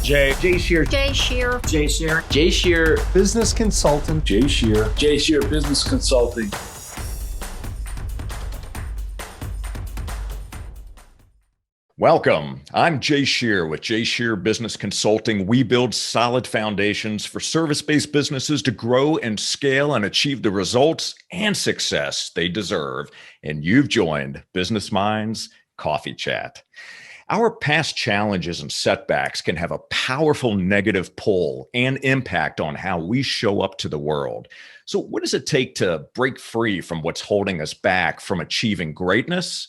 Jay Shear. Jay Shear. Jay Shear. Jay Shear, business consultant. Jay Shear. Jay Shear Business Consulting. Welcome. I'm Jay Shear with Jay Shear Business Consulting. We build solid foundations for service-based businesses to grow and scale and achieve the results and success they deserve. And you've joined Business Minds Coffee Chat. Our past challenges and setbacks can have a powerful negative pull and impact on how we show up to the world. So what does it take to break free from what's holding us back from achieving greatness?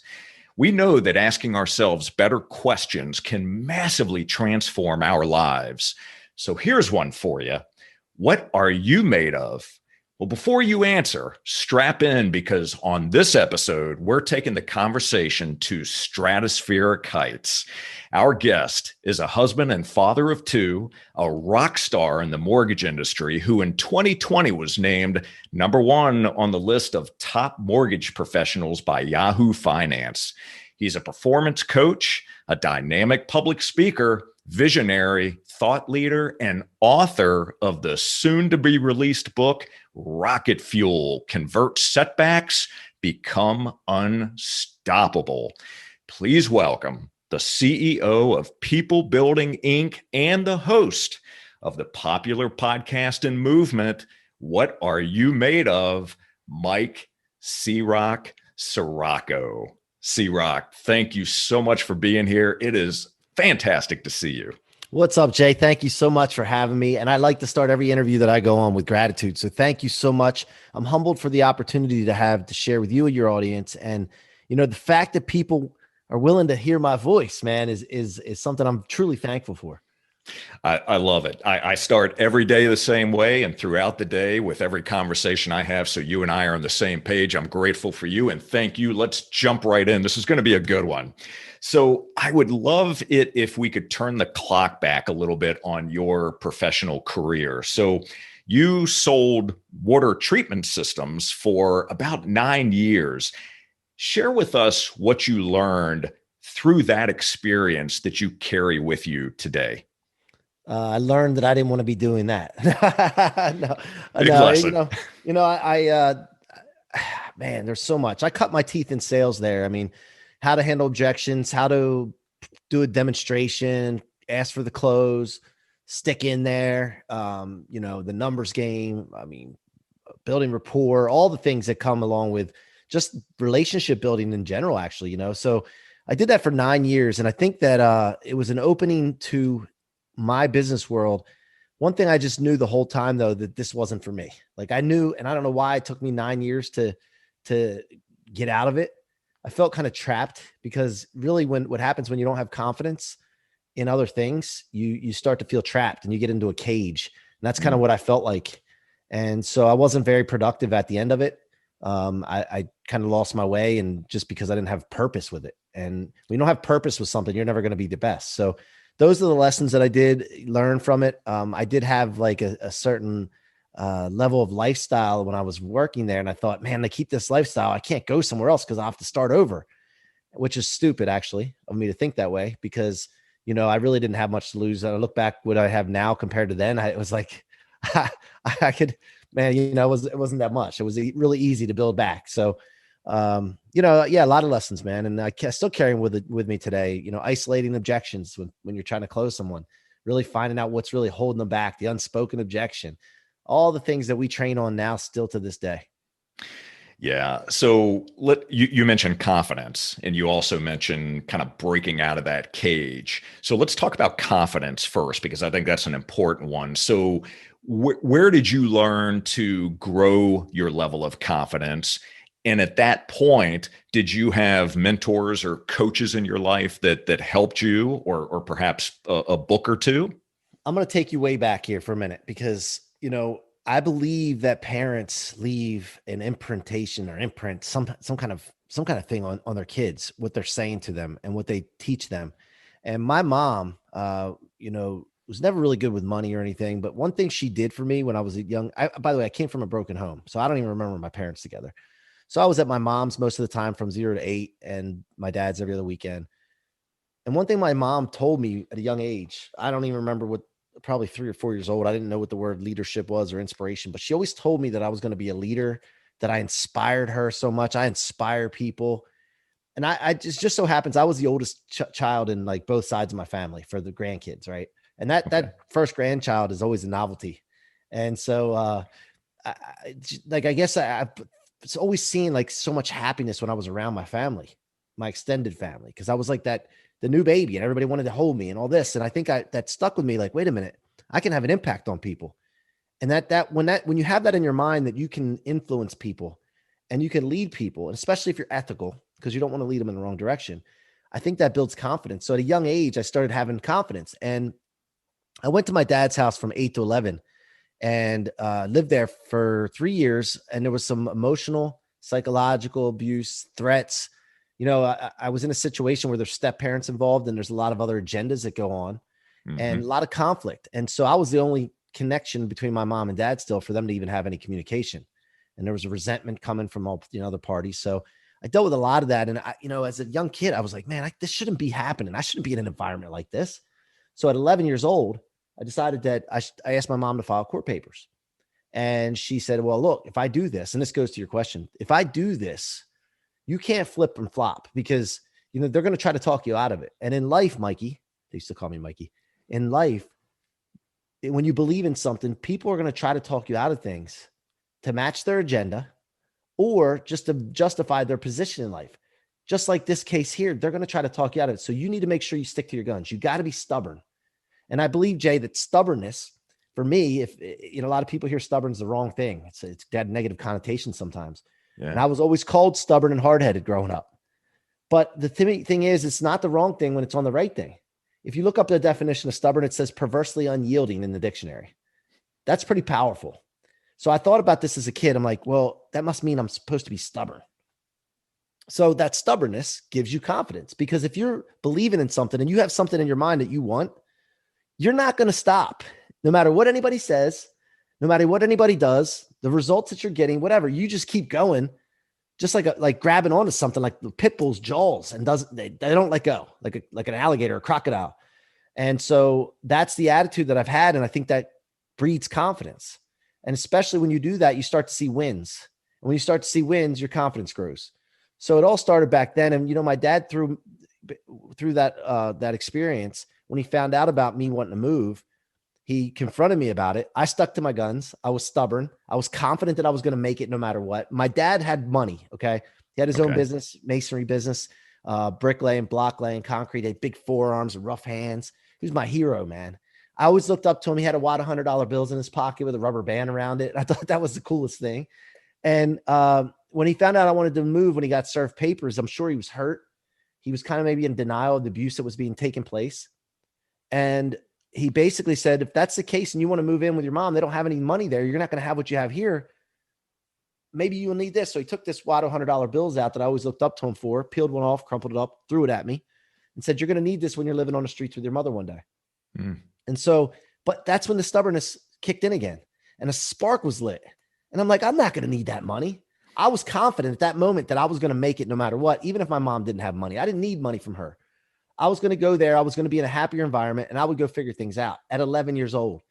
We know that asking ourselves better questions can massively transform our lives. So here's one for you. What are you made of? Well, before you answer, strap in, because on this episode, we're taking the conversation to stratospheric heights. Our guest is a husband and father of two, a rock star in the mortgage industry, who in 2020 was named #1 on the list of top mortgage professionals by Yahoo Finance. He's a performance coach, a dynamic public speaker, visionary, thought leader, and author of the soon-to-be released book, Rocket Fuel: Convert Setbacks, Become Unstoppable. Please welcome the CEO of People Building, Inc. and the host of the popular podcast and movement, What Are You Made Of? Mike C-Roc Ciorrocco. C-Roc, thank you so much for being here. It is fantastic to see you. What's up, Jay? Thank you so much for having me. And I like to start every interview that I go on with gratitude. So thank you so much. I'm humbled for the opportunity to share with you and your audience. And, the fact that people are willing to hear my voice, man, is something I'm truly thankful for. I love it. I start every day the same way and throughout the day with every conversation I have. So you and I are on the same page. I'm grateful for you and thank you. Let's jump right in. This is going to be a good one. So I would love it if we could turn the clock back a little bit on your professional career. So you sold water treatment systems for about 9 years. Share with us what you learned through that experience that you carry with you today. I learned that I didn't want to be doing that. Big lesson. Man, there's so much. I cut my teeth in sales there. I mean, how to handle objections, how to do a demonstration, ask for the close, stick in there, the numbers game. I mean, building rapport, all the things that come along with just relationship building in general, actually, So I did that for 9 years. And I think that it was an opening to my business world. One thing I just knew the whole time, though, that this wasn't for me. Like I knew, and I don't know why it took me 9 years to get out of it. I felt kind of trapped, because really what happens when you don't have confidence in other things, you start to feel trapped and you get into a cage. And that's kind of what I felt like. And so I wasn't very productive at the end of it. I kind of lost my way, and just because I didn't have purpose with it. And when you don't have purpose with something, you're never going to be the best. So those are the lessons that I did learn from it. I did have like a certain level of lifestyle when I was working there. And I thought, man, to keep this lifestyle, I can't go somewhere else because I have to start over, which is stupid, actually, of me to think that way, because, I really didn't have much to lose. And I look back what I have now compared to then. It was like, I could, man, it wasn't that much. It was really easy to build back. So, a lot of lessons, man. And I still carry them with me today, isolating objections when you're trying to close someone, really finding out what's really holding them back, the unspoken objection, all the things that we train on now still to this day. Yeah. So you mentioned confidence, and you also mentioned kind of breaking out of that cage. So let's talk about confidence first, because I think that's an important one. So where did you learn to grow your level of confidence? And at that point, did you have mentors or coaches in your life that helped you, or perhaps a book or two? I'm going to take you way back here for a minute, because, I believe that parents leave an imprintation or imprint, some kind of thing on their kids, what they're saying to them and what they teach them. And my mom, was never really good with money or anything. But one thing she did for me when I was by the way, I came from a broken home, so I don't even remember my parents together. So I was at my mom's most of the time from 0 to 8, and my dad's every other weekend. And one thing my mom told me at a young age, I don't even remember what, probably 3 or 4 years old. I didn't know what the word leadership was or inspiration, but she always told me that I was going to be a leader, that I inspired her so much. I inspire people. And I just so happens I was the oldest child in like both sides of my family for the grandkids. Right. And that first grandchild is always a novelty. And so, I guess I was always seeing like so much happiness when I was around my family, my extended family. Cause I was like the new baby and everybody wanted to hold me and all this. And I think that stuck with me like, wait a minute, I can have an impact on people. And when you have that in your mind, that you can influence people and you can lead people, and especially if you're ethical, because you don't want to lead them in the wrong direction. I think that builds confidence. So at a young age, I started having confidence, and I went to my dad's house from 8 to 11 and lived there for 3 years. And there was some emotional, psychological abuse, threats. I was in a situation where there's step parents involved and there's a lot of other agendas that go on and a lot of conflict. And so I was the only connection between my mom and dad still for them to even have any communication. And there was a resentment coming from all other parties. So I dealt with a lot of that. And as a young kid, I was like, man, this shouldn't be happening. I shouldn't be in an environment like this. So at 11 years old, I decided that I asked my mom to file court papers. And she said, well, look, if I do this, and this goes to your question, if I do this, you can't flip and flop, because, they're going to try to talk you out of it. And in life, Mikey, they used to call me Mikey, in life, when you believe in something, people are going to try to talk you out of things to match their agenda or just to justify their position in life. Just like this case here, they're going to try to talk you out of it. So you need to make sure you stick to your guns. You got to be stubborn. And I believe, Jay, that stubbornness, for me, if a lot of people hear stubborn is the wrong thing. It's got negative connotations sometimes. Yeah. And I was always called stubborn and hard-headed growing up. But the thing is, it's not the wrong thing when it's on the right thing. If you look up the definition of stubborn, it says perversely unyielding in the dictionary. That's pretty powerful. So I thought about this as a kid. I'm like, well, that must mean I'm supposed to be stubborn. So that stubbornness gives you confidence, because if you're believing in something and you have something in your mind that you want, you're not going to stop. No matter what anybody says, no matter what anybody does, the results that you're getting, whatever, you just keep going, just like grabbing onto something like the pit bull's jaws, and they don't let go, like an alligator or crocodile. And so that's the attitude that I've had. And I think that breeds confidence. And especially when you do that, you start to see wins. And when you start to see wins, your confidence grows. So it all started back then. And, my dad through that experience, when he found out about me wanting to move, he confronted me about it. I stuck to my guns. I was stubborn. I was confident that I was going to make it no matter what. My dad had money. Okay. He had his own business, masonry business, bricklaying, block laying, concrete. He had big forearms and rough hands. He was my hero, man. I always looked up to him. He had a wad of $100 bills in his pocket with a rubber band around it. I thought that was the coolest thing. And when he found out I wanted to move, when he got served papers, I'm sure he was hurt. He was kind of maybe in denial of the abuse that was being taken place. And he basically said, if that's the case and you want to move in with your mom, they don't have any money there, you're not going to have what you have here. Maybe you'll need this. So he took this wad of $100 bills out that I always looked up to him for, peeled one off, crumpled it up, threw it at me, and said, you're going to need this when you're living on the streets with your mother one day. And so, but that's when the stubbornness kicked in again and a spark was lit. And I'm like, I'm not going to need that money. I was confident at that moment that I was going to make it no matter what, even if my mom didn't have money. I didn't need money from her. I was going to go there. I was going to be in a happier environment, and I would go figure things out at 11 years old.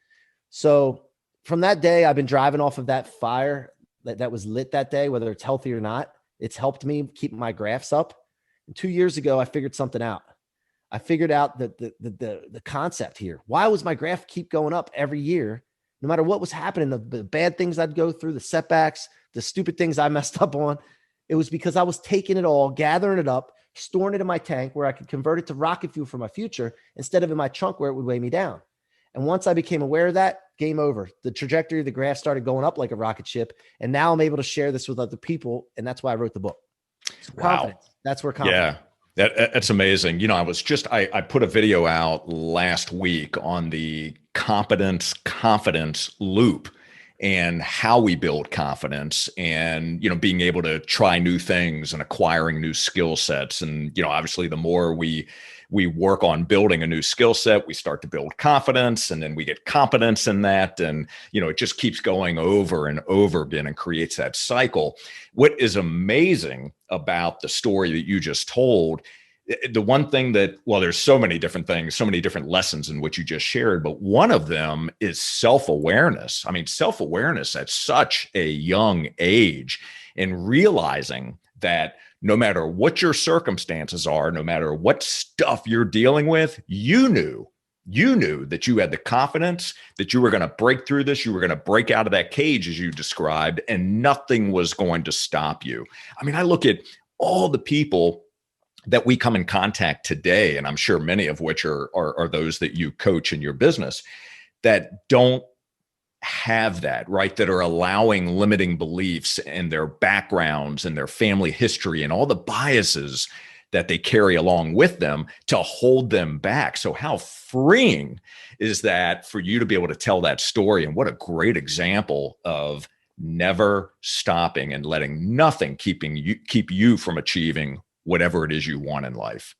So from that day, I've been driving off of that fire that was lit that day, whether it's healthy or not. It's helped me keep my graphs up. And 2 years ago, I figured something out. I figured out that the concept here. Why was my graph keep going up every year, no matter what was happening, the bad things I'd go through, the setbacks, the stupid things I messed up on? It was because I was taking it all, gathering it up, storing it in my tank where I could convert it to rocket fuel for my future instead of in my trunk where it would weigh me down. And once I became aware of that, game over. The trajectory of the graph started going up like a rocket ship. And now I'm able to share this with other people. And that's why I wrote the book. So confidence. That's where confidence. Yeah. That's amazing. I put a video out last week on the competence confidence loop and how we build confidence and, being able to try new things and acquiring new skill sets. And, obviously the more we work on building a new skill set, we start to build confidence, and then we get competence in that. And, it just keeps going over and over again and creates that cycle. What is amazing about the story that you just told, the one thing that, well, there's so many different things, so many different lessons in what you just shared, but one of them is self-awareness. I mean, self-awareness at such a young age, and realizing that no matter what your circumstances are, no matter what stuff you're dealing with, you knew that you had the confidence that you were going to break through this. You were going to break out of that cage, as you described, and nothing was going to stop you. I mean, I look at all the people that we come in contact today, and I'm sure many of which are those that you coach in your business, that don't have that, right? That are allowing limiting beliefs and their backgrounds and their family history and all the biases that they carry along with them to hold them back. So how freeing is that for you to be able to tell that story? And what a great example of never stopping and letting nothing keep you from achieving whatever it is you want in life.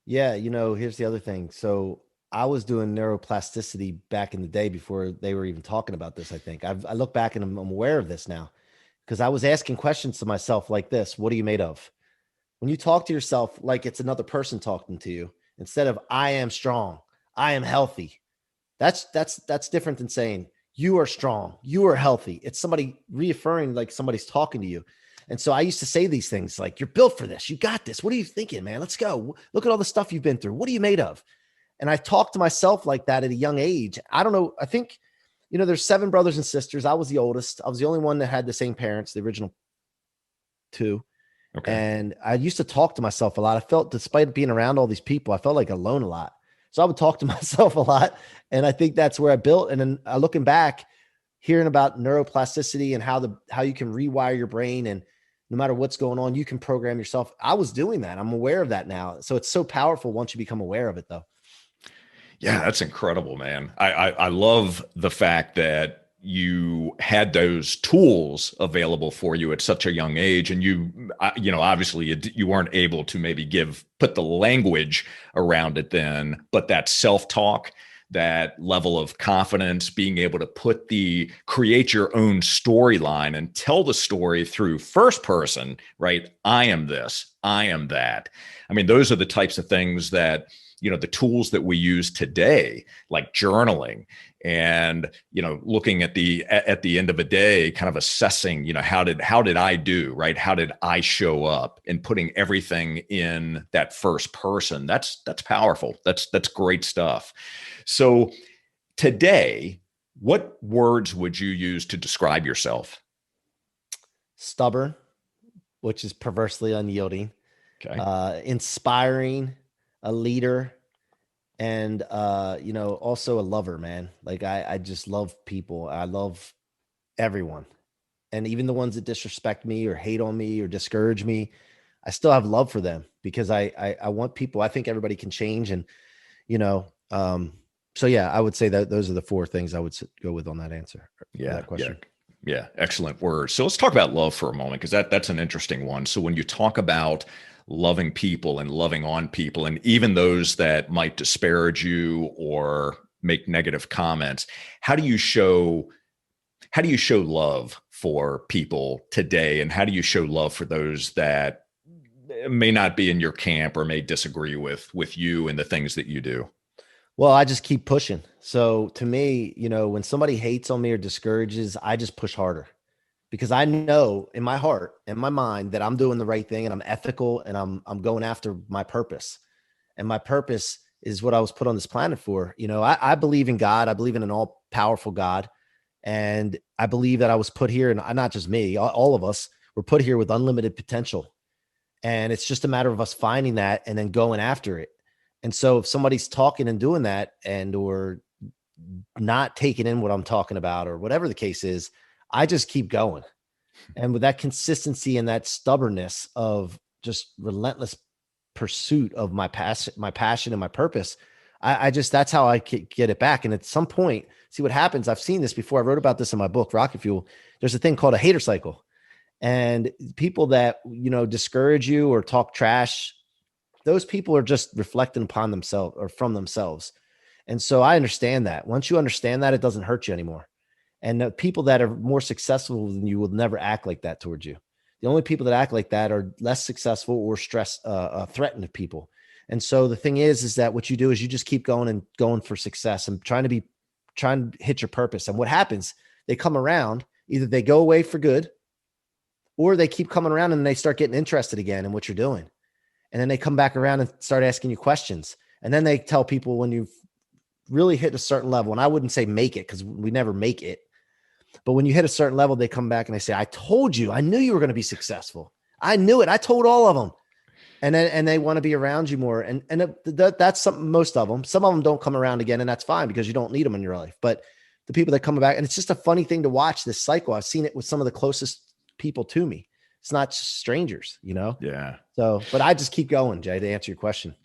Yeah. Here's the other thing. So I was doing neuroplasticity back in the day before they were even talking about this. I think I look back and I'm aware of this now because I was asking questions to myself like this: what are you made of? When you talk to yourself like it's another person talking to you, instead of I am strong, I am healthy. That's different than saying you are strong, you are healthy. It's somebody reaffirming like somebody's talking to you. And so I used to say these things like, you're built for this. You got this. What are you thinking, man? Let's go. Look at all the stuff you've been through. What are you made of? And I talked to myself like that at a young age. I don't know. I think, there's 7 brothers and sisters. I was the oldest. I was the only one that had the same parents, the original 2. Okay. And I used to talk to myself a lot. I felt, despite being around all these people, I felt like alone a lot. So I would talk to myself a lot. And I think that's where I built. And then looking back, hearing about neuroplasticity and how you can rewire your brain, and no matter what's going on, you can program yourself. I was doing that. I'm aware of that now. So it's so powerful once you become aware of it, though. Yeah, that's incredible, man. I love the fact that you had those tools available for you at such a young age, and obviously you weren't able to put the language around it then, but that self-talk, that level of confidence, being able to create your own storyline and tell the story through first person, right? I am this, I am that. I mean, those are the types of things that, the tools that we use today, like journaling and, looking at the end of a day, kind of assessing, how did I do, right? How did I show up, and putting everything in that first person. That's powerful. That's great stuff. So today, what words would you use to describe yourself? Stubborn, which is perversely unyielding. Okay. Inspiring, a leader, and also a lover, man. Like I just love people. I love everyone. And even the ones that disrespect me or hate on me or discourage me, I still have love for them because I want people. I think everybody can change. And, so yeah, I would say that those are the 4 things I would go with on that answer. Yeah. That question. Yeah. Excellent word. So let's talk about love for a moment, because that's an interesting one. So when you talk about loving people and loving on people, and even those that might disparage you or make negative comments, how do you show love for people today? And how do you show love for those that may not be in your camp or may disagree with you and the things that you do? Well, I just keep pushing. So to me, when somebody hates on me or discourages, I just push harder because I know in my heart and my mind that I'm doing the right thing and I'm ethical and I'm going after my purpose. And my purpose is what I was put on this planet for. I believe in God. I believe in an all powerful God. And I believe that I was put here, and not just me, all of us were put here with unlimited potential. And it's just a matter of us finding that and then going after it. And so if somebody's talking and doing that or not taking in what I'm talking about or whatever the case is, I just keep going. And with that consistency and that stubbornness of just relentless pursuit of my passion and my purpose, that's how I get it back. And at some point, see what happens. I've seen this before. I wrote about this in my book, Rocket Fuel. There's a thing called a hater cycle. And people that, discourage you or talk trash, those people are just reflecting upon themselves or from themselves. And so I understand that. Once you understand that, it doesn't hurt you anymore. And the people that are more successful than you will never act like that towards you. The only people that act like that are less successful or threatened to people. And so the thing is that what you do is you just keep going and going for success and trying to hit your purpose. And what happens, they come around, either they go away for good or they keep coming around and they start getting interested again in what you're doing. And then they come back around and start asking you questions. And then they tell people when you've really hit a certain level, and I wouldn't say make it because we never make it, but when you hit a certain level, they come back and they say, I told you, I knew you were going to be successful. I knew it. I told all of them. And they want to be around you more. And that's something, most of them, some of them don't come around again, and that's fine because you don't need them in your life. But the people that come back, and it's just a funny thing to watch this cycle. I've seen it with some of the closest people to me. It's not strangers, you know? Yeah. So, but I just keep going, Jay, to answer your question.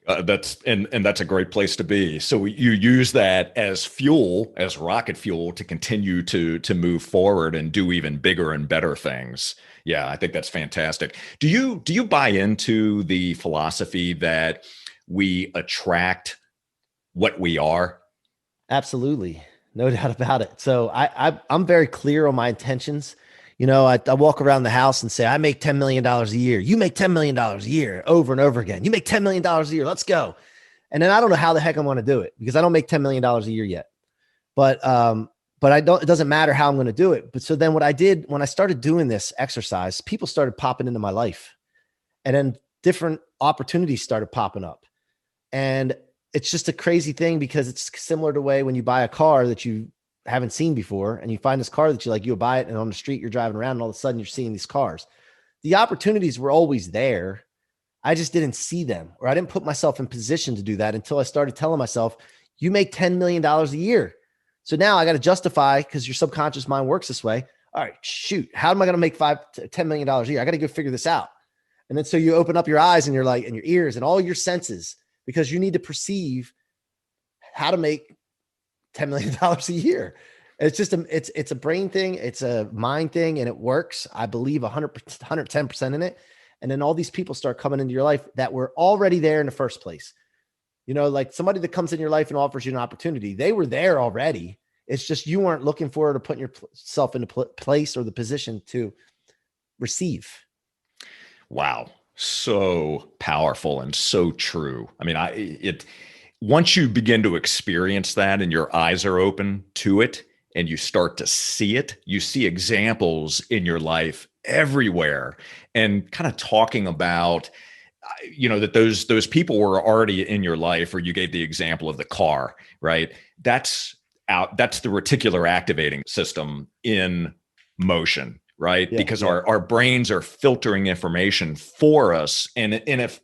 That's a great place to be. So you use that as fuel, as rocket fuel, to continue to move forward and do even bigger and better things. Yeah, I think that's fantastic. Do you buy into the philosophy that we attract what we are? Absolutely, no doubt about it. So I'm very clear on my intentions. You know, I walk around the house and say, I make $10 million a year. You make $10 million a year, over and over again. You make $10 million a year. Let's go. And then I don't know how the heck I'm going to do it because I don't make $10 million a year yet. But I don't, it doesn't matter how I'm going to do it. But so then what I did when I started doing this exercise, people started popping into my life, and then different opportunities started popping up. And it's just a crazy thing because it's similar to the way when you buy a car that you haven't seen before and you find this car that you like, you buy it, and on the street you're driving around and all of a sudden you're seeing these cars. The opportunities were always there. I just didn't see them, or I didn't put myself in position to do that until I started telling myself, you make $10 million a year. So now I got to justify, because your subconscious mind works this way. All right, shoot, how am I going to make $10 million a year? I got to go figure this out. And then so you open up your eyes and you're like, and your ears and all your senses, because you need to perceive how to make $10 million a year. It's just it's a brain thing. It's a mind thing, and it works. I believe 110% in it. And then all these people start coming into your life that were already there in the first place. You know, like somebody that comes in your life and offers you an opportunity, they were there already. It's just, you weren't looking for it or putting yourself into place or the position to receive. Wow. So powerful and so true. I mean, once you begin to experience that and your eyes are open to it and you start to see it, you see examples in your life everywhere, and kind of talking about, that those people were already in your life, or you gave the example of the car, right? That's the reticular activating system in motion, right? Because our brains are filtering information for us. And if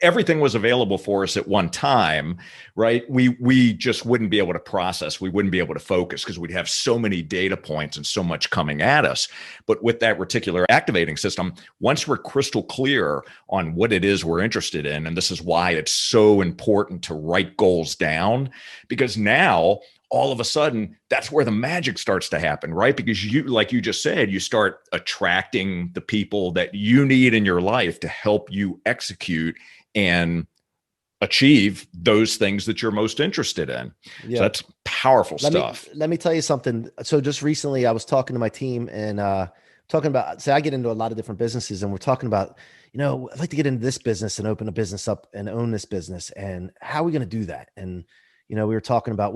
everything was available for us at one time, right, we just wouldn't be able to process. We wouldn't be able to focus because we'd have so many data points and so much coming at us. But with that reticular activating system, once we're crystal clear on what it is we're interested in, and this is why it's so important to write goals down, because now all of a sudden, that's where the magic starts to happen, right? Because you, like you just said, you start attracting the people that you need in your life to help you execute and achieve those things that you're most interested in. Yeah. So that's powerful stuff. Let me tell you something. So just recently I was talking to my team and talking about, I get into a lot of different businesses, and we're talking about, I'd like to get into this business and open a business up and own this business. And how are we going to do that? And we were talking about,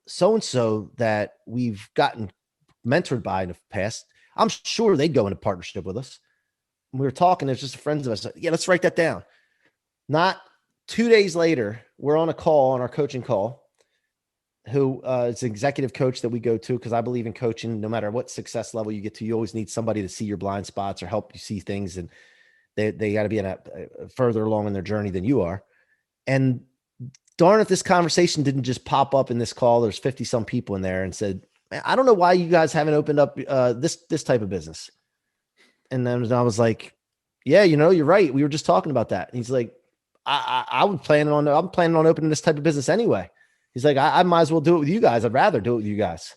so-and-so that we've gotten mentored by in the past, I'm sure they'd go into partnership with us. And we were talking, there's just friends of us. Yeah, let's write that down. Not 2 days later, we're on a call, on our coaching call, who is an executive coach that we go to, because I believe in coaching. No matter what success level you get to, you always need somebody to see your blind spots or help you see things. And they got to be further along in their journey than you are. And darn if this conversation didn't just pop up in this call. There's 50 some people in there, and said, man, I don't know why you guys haven't opened up this type of business. And then I was like, yeah, you're right. We were just talking about that. And he's like, I'm planning on opening this type of business anyway. He's like, I might as well do it with you guys. I'd rather do it with you guys,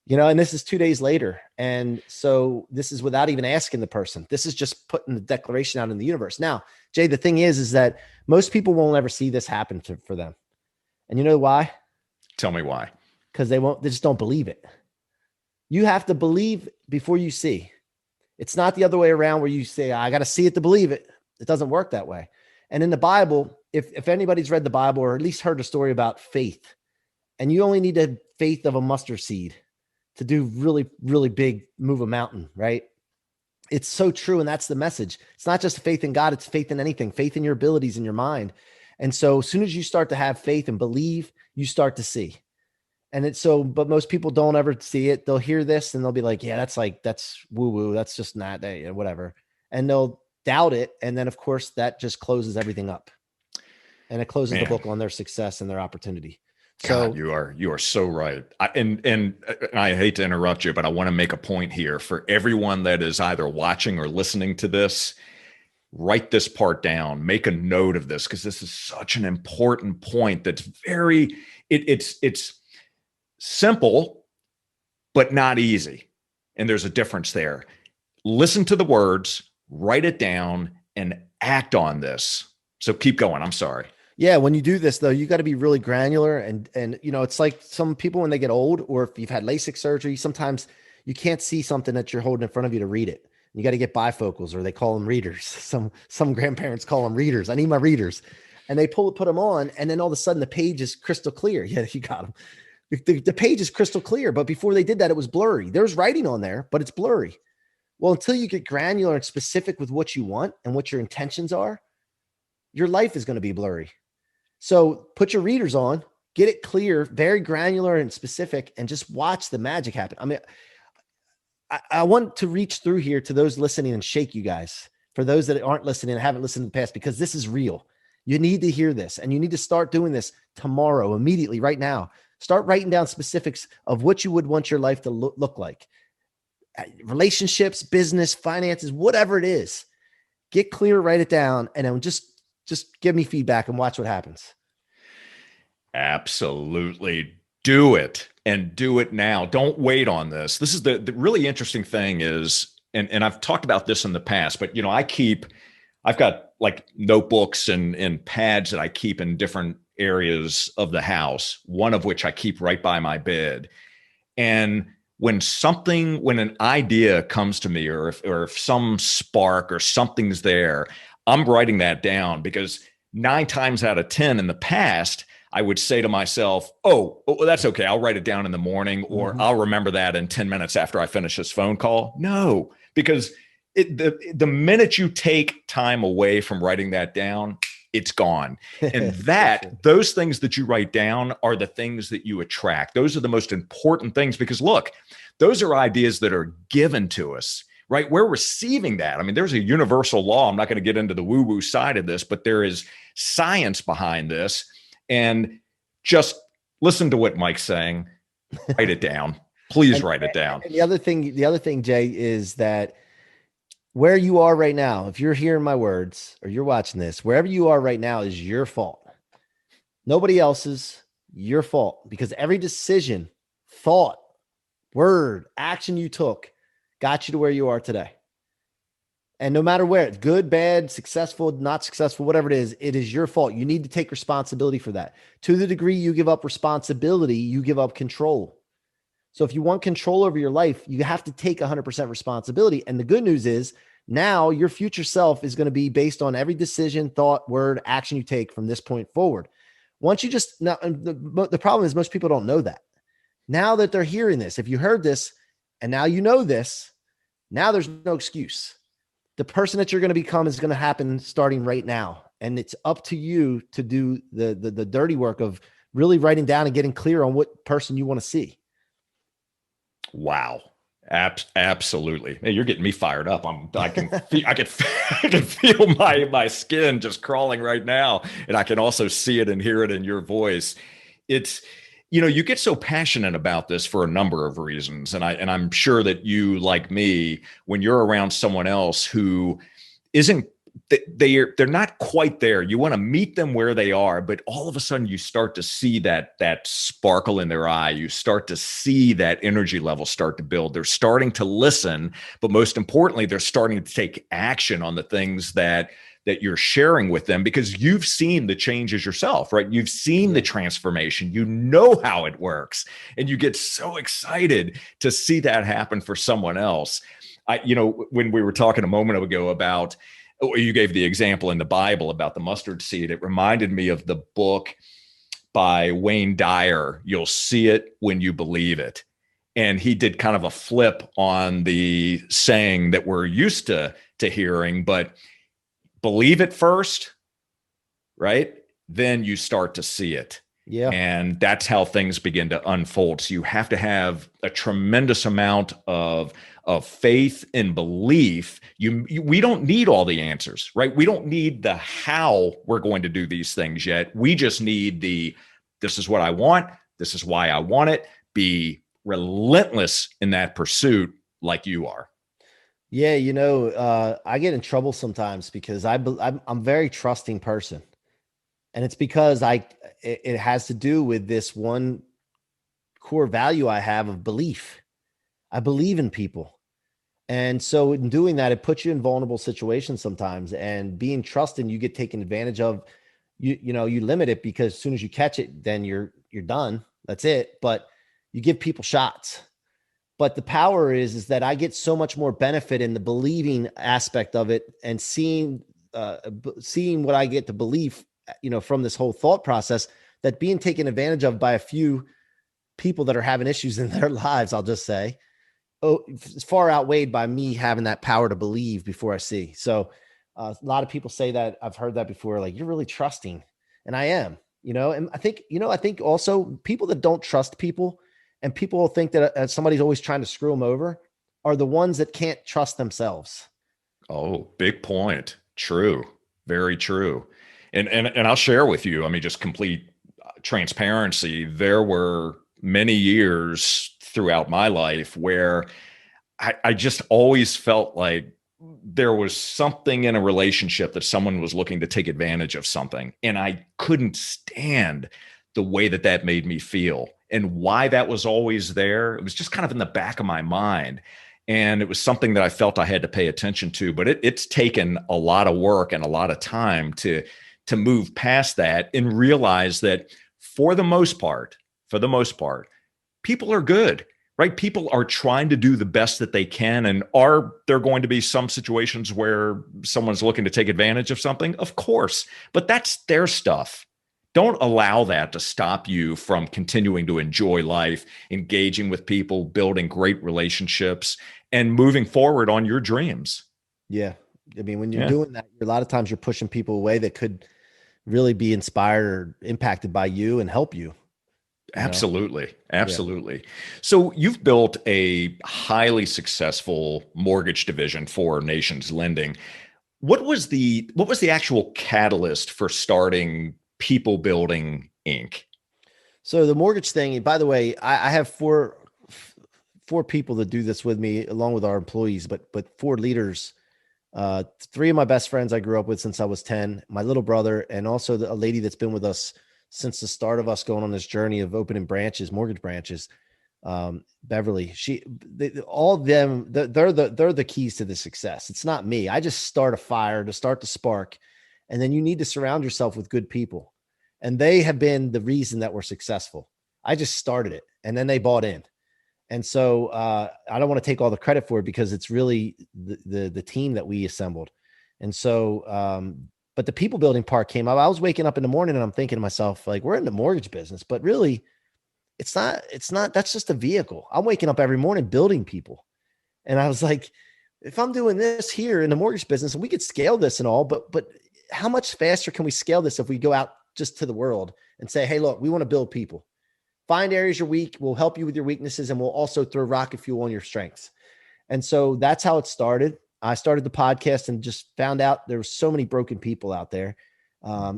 and this is 2 days later. And so this is without even asking the person. This is just putting the declaration out in the universe. Now, Jay, the thing is that most people won't ever see this happen for them. And you know why? Tell me why. Because they just don't believe it. You have to believe before you see. It's not the other way around where you say, I got to see it to believe it. It doesn't work that way. And in the Bible, if anybody's read the Bible or at least heard a story about faith, and you only need the faith of a mustard seed to do really, really big, move a mountain, right? It's so true. And that's the message. It's not just faith in God. It's faith in anything, faith in your abilities in your mind. And so as soon as you start to have faith and believe, you start to see. And it's so, but most people don't ever see it. They'll hear this and they'll be like, yeah, that's woo woo. That's just not that, whatever. And they'll doubt it. And then of course that just closes everything up, and it closes the book on their success and their opportunity. So God, you are so right. And I hate to interrupt you, but I want to make a point here for everyone that is either watching or listening to this. Write this part down, make a note of this, because this is such an important point. That's it's simple, but not easy. And there's a difference there. Listen to the words, write it down, and act on this. So keep going. I'm sorry. Yeah. When you do this though, you got to be really granular and, it's like some people when they get old, or if you've had LASIK surgery, sometimes you can't see something that you're holding in front of you to read it. You got to get bifocals, or they call them readers. Some grandparents call them readers. I need my readers. And they put them on, and then all of a sudden the page is crystal clear. Yeah, you got them. The page is crystal clear, but before they did that, it was blurry. There's writing on there, but it's blurry. Well, until you get granular and specific with what you want and what your intentions are, your life is going to be blurry. So put your readers on, get it clear, very granular and specific, and just watch the magic happen. I mean, I want to reach through here to those listening and shake you guys. For those that aren't listening and haven't listened in the past, because this is real. You need to hear this, and you need to start doing this tomorrow, immediately, right now. Start writing down specifics of what you would want your life to look like. Relationships, business, finances, whatever it is. Get clear, write it down, and then just give me feedback and watch what happens. Absolutely. Do it, and do it now. Don't wait on this. This is the really interesting thing is, and I've talked about this in the past, but I've got like notebooks and pads that I keep in different areas of the house, one of which I keep right by my bed. And when an idea comes to me, or if some spark or something's there, I'm writing that down, because 9 times out of 10 in the past, I would say to myself, oh, that's okay. I'll write it down in the morning, or I'll remember that in 10 minutes after I finish this phone call. No, because the minute you take time away from writing that down, it's gone. And those things that you write down are the things that you attract. Those are the most important things, because look, those are ideas that are given to us, right? We're receiving that. I mean, there's a universal law. I'm not going to get into the woo-woo side of this, but there is science behind this. And just listen to what Mike's saying. Write it down. Please write it down. And the other thing, Jay, is that where you are right now, if you're hearing my words or you're watching this, wherever you are right now is your fault. Nobody else's, your fault, because every decision, thought, word, action you took got you to where you are today. And no matter where, it's good, bad, successful, not successful, whatever it is your fault. You need to take responsibility for that. To the degree you give up responsibility, you give up control. So if you want control over your life, you have to take 100% responsibility. And the good news is now your future self is going to be based on every decision, thought, word, action you take from this point forward. Once you now, the problem is most people don't know that. Now that they're hearing this, if you heard this and now you know this, now there's no excuse. The person that you're going to become is going to happen starting right now. And it's up to you to do the dirty work of really writing down and getting clear on what person you want to see. Wow. Absolutely. Hey, you're getting me fired up. I can feel my skin just crawling right now. And I can also see it and hear it in your voice. It's, you get so passionate about this for a number of reasons. And I'm sure that you, like me, when you're around someone else who isn't, they're not quite there, you want to meet them where they are, but all of a sudden you start to see that sparkle in their eye. You start to see that energy level start to build. They're starting to listen, but most importantly, they're starting to take action on the things that you're sharing with them, because you've seen the changes yourself, right? You've seen the transformation, you know how it works, and you get so excited to see that happen for someone else. When we were talking a moment ago about, you gave the example in the Bible about the mustard seed, it reminded me of the book by Wayne Dyer, You'll See It When You Believe It. And he did kind of a flip on the saying that we're used to hearing, but believe it first, right? Then you start to see it. Yeah. And that's how things begin to unfold. So you have to have a tremendous amount of faith and belief. We don't need all the answers, right? We don't need the how we're going to do these things yet. We just need this is what I want. This is why I want it. Be relentless in that pursuit like you are. Yeah. I get in trouble sometimes because I'm a very trusting person. And it's because it has to do with this one core value I have of belief. I believe in people. And so in doing that, it puts you in vulnerable situations sometimes, and being trusted, you get taken advantage of. You limit it because as soon as you catch it, then you're done. That's it. But you give people shots. But the power is that I get so much more benefit in the believing aspect of it, and seeing what I get to believe, from this whole thought process, that being taken advantage of by a few people that are having issues in their lives, I'll just say, it's far outweighed by me having that power to believe before I see. So a lot of people say that. I've heard that before, like, you're really trusting. And I am, and I think also people that don't trust people, and people think that somebody's always trying to screw them over, are the ones that can't trust themselves. Oh, big point. True. Very true. And I'll share with you, I mean, just complete transparency. There were many years throughout my life where I just always felt like there was something in a relationship that someone was looking to take advantage of something. And I couldn't stand the way that made me feel, and why that was always there. It was just kind of in the back of my mind. And it was something that I felt I had to pay attention to, but it's taken a lot of work and a lot of time to move past that and realize that for the most part, people are good, right? People are trying to do the best that they can. And are there going to be some situations where someone's looking to take advantage of something? Of course, but that's their stuff. Don't allow that to stop you from continuing to enjoy life, engaging with people, building great relationships, and moving forward on your dreams. Yeah. I mean, when you're doing that, a lot of times you're pushing people away that could really be inspired or impacted by you and help you. Absolutely. Absolutely. Yeah. So you've built a highly successful mortgage division for Nations Lending. What was the actual catalyst for starting People Building Inc.? So the mortgage thing, by the way, I have four people that do this with me along with our employees, but four leaders. Three of my best friends I grew up with since I was 10, my little brother, and also a lady that's been with us since the start of us going on this journey of opening mortgage branches. Beverly, all of them, they're the keys to the success. It's not me. I just start a fire to start the spark. And then you need to surround yourself with good people. And they have been the reason that we're successful. I just started it, and then they bought in. And so I don't want to take all the credit for it, because it's really the team that we assembled. And so, but the people building part came up. I was waking up in the morning and I'm thinking to myself, like, we're in the mortgage business, but really it's not, that's just a vehicle. I'm waking up every morning building people. And I was like, if I'm doing this here in the mortgage business, and we could scale this and all, but how much faster can we scale this if we go out just to the world and say, hey, look, we want to build people. Find areas you're weak. We'll help you with your weaknesses, and we'll also throw rocket fuel on your strengths. And so that's how it started. I started the podcast and just found out there were so many broken people out there,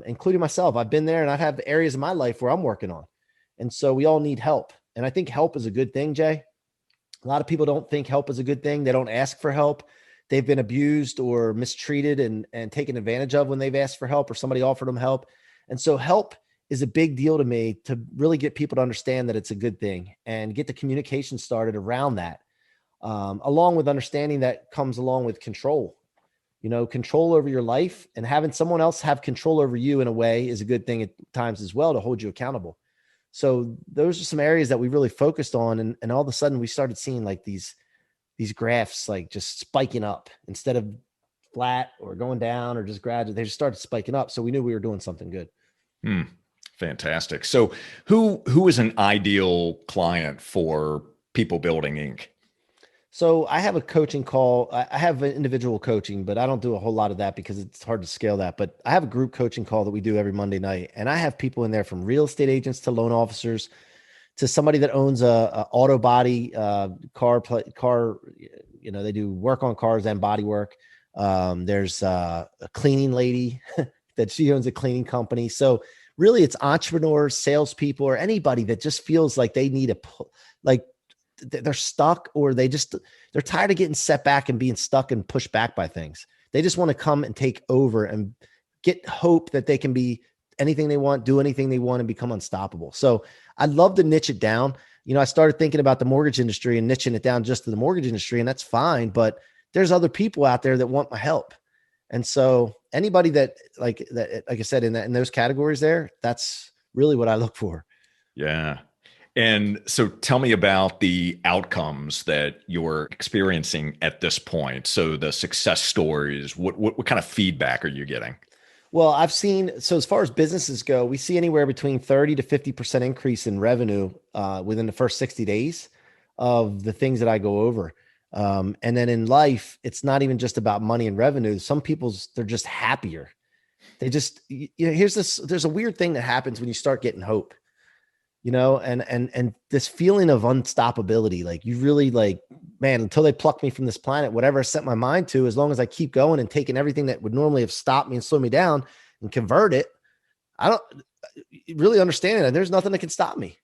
including myself. I've been there, and I have areas of my life where I'm working on. And so we all need help. And I think help is a good thing, Jay. A lot of people don't think help is a good thing. They don't ask for help. They've been abused or mistreated and taken advantage of when they've asked for help, or somebody offered them help. And so help is a big deal to me, to really get people to understand that it's a good thing and get the communication started around that. Along with understanding that comes along with control, control over your life, and having someone else have control over you in a way is a good thing at times as well, to hold you accountable. So those are some areas that we really focused on. And all of a sudden we started seeing like these these graphs like just spiking up instead of flat or going down or just gradually. They just started spiking up. So we knew we were doing something good. Fantastic. So who is an ideal client for People Building Inc.? So I have a coaching call. I have an individual coaching, but I don't do a whole lot of that because it's hard to scale that. But I have a group coaching call that we do every Monday night. And I have people in there from real estate agents to loan officers to somebody that owns a auto body, car, they do work on cars and body work. There's a cleaning lady that she owns a cleaning company. So really it's entrepreneurs, salespeople, or anybody that just feels like they need like they're stuck, or they're tired of getting set back and being stuck and pushed back by things. They just want to come and take over and get hope that they can be anything they want, do anything they want, and become unstoppable. So I'd love to niche it down. I started thinking about the mortgage industry and niching it down just to the mortgage industry, and that's fine. But there's other people out there that want my help. And so anybody that, like I said, in those categories there, that's really what I look for. Yeah. And so tell me about the outcomes that you're experiencing at this point. So the success stories, what kind of feedback are you getting? Well, I've seen, so as far as businesses go, we see anywhere between 30 to 50% increase in revenue within the first 60 days of the things that I go over. And then in life, it's not even just about money and revenue. Some people's, they're just happier. They just, there's a weird thing that happens when you start getting hope. And this feeling of unstoppability, like you really man, until they pluck me from this planet, whatever I set my mind to, as long as I keep going and taking everything that would normally have stopped me and slowed me down and convert it, I don't really understand it. There's nothing that can stop me.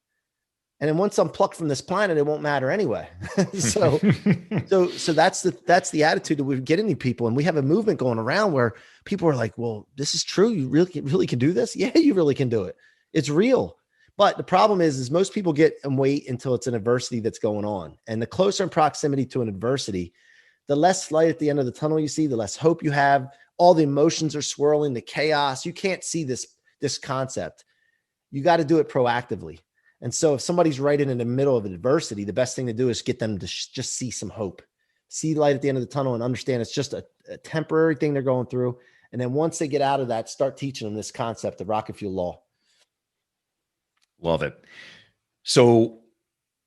And then once I'm plucked from this planet, it won't matter anyway. so that's the attitude that we're getting to people. And we have a movement going around where people are like, well, this is true. You really can do this. Yeah, you really can do it. It's real. But the problem is most people get and wait until it's an adversity that's going on. And the closer in proximity to an adversity, the less light at the end of the tunnel you see, the less hope you have. All the emotions are swirling, the chaos. You can't see this concept. You got to do it proactively. And so if somebody's right in the middle of adversity, the best thing to do is get them to just see some hope, see light at the end of the tunnel, and understand it's just a temporary thing they're going through. And then once they get out of that, start teaching them this concept of rocket fuel law. Love it. So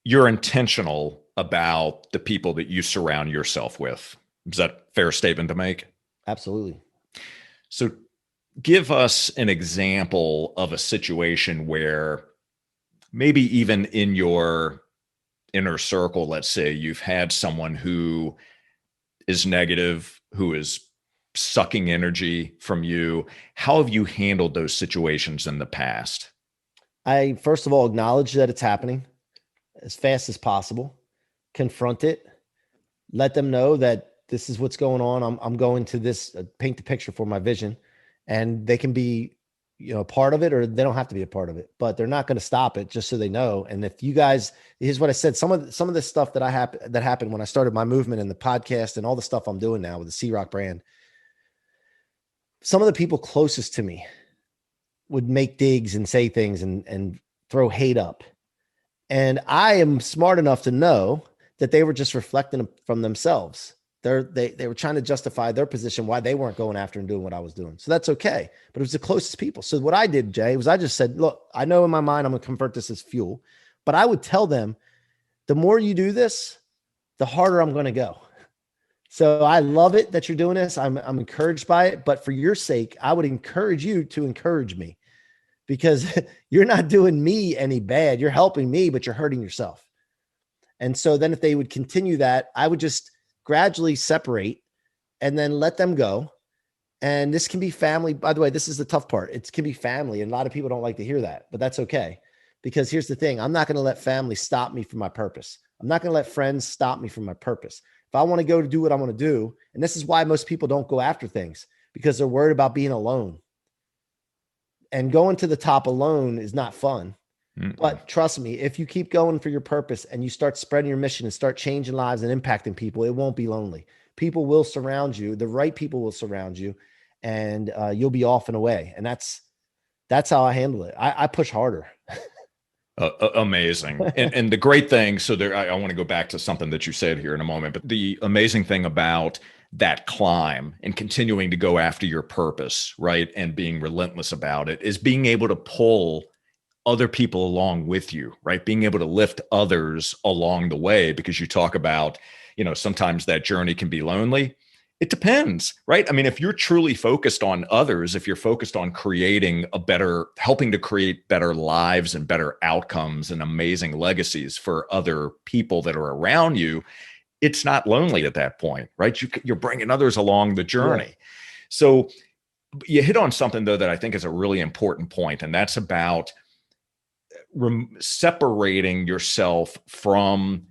you're intentional about the people that you surround yourself with. Is that a fair statement to make? Absolutely. So give us an example of a situation where maybe even in your inner circle, let's say you've had someone who is negative, who is sucking energy from you. How have you handled those situations in the past? I, first of all, acknowledge that it's happening as fast as possible, confront it, let them know that this is what's going on. I'm going to this, paint the picture for my vision, and they can be, part of it, or they don't have to be a part of it, but they're not going to stop it, just so they know. And if you guys, here's what I said, some of the stuff that happened when I started my movement and the podcast and all the stuff I'm doing now with the C-Roc brand, some of the people closest to me would make digs and say things and throw hate up. And I am smart enough to know that they were just reflecting from themselves. They were trying to justify their position, why they weren't going after and doing what I was doing. So that's okay. But it was the closest people. So what I did, Jay, was I just said, look, I know in my mind I'm going to convert this as fuel, but I would tell them, the more you do this, the harder I'm going to go. So I love it that you're doing this. I'm encouraged by it, but for your sake, I would encourage you to encourage me, because you're not doing me any bad. You're helping me, but you're hurting yourself. And so then if they would continue that, I would just gradually separate and then let them go. And this can be family. By the way, this is the tough part. It can be family. And a lot of people don't like to hear that, but that's okay. Because here's the thing. I'm not going to let family stop me from my purpose. I'm not going to let friends stop me from my purpose. If I want to go to do what I want to do, and this is why most people don't go after things, because they're worried about being alone. And going to the top alone is not fun. But trust me, if you keep going for your purpose and you start spreading your mission and start changing lives and impacting people, it won't be lonely. People will surround you. The right people will surround you, and you'll be off and away. And that's how I handle it. I push harder. Amazing. And the great thing, so there, I want to go back to something that you said here in a moment, but the amazing thing about that climb and continuing to go after your purpose, right? And being relentless about it is being able to pull other people along with you, right? Being able to lift others along the way, because you talk about, sometimes that journey can be lonely. It depends, right? I mean, if you're truly focused on others, if you're focused on helping to create better lives and better outcomes and amazing legacies for other people that are around you, it's not lonely at that point, right? You're bringing others along the journey. Yeah. So you hit on something, though, that I think is a really important point, and that's about separating yourself from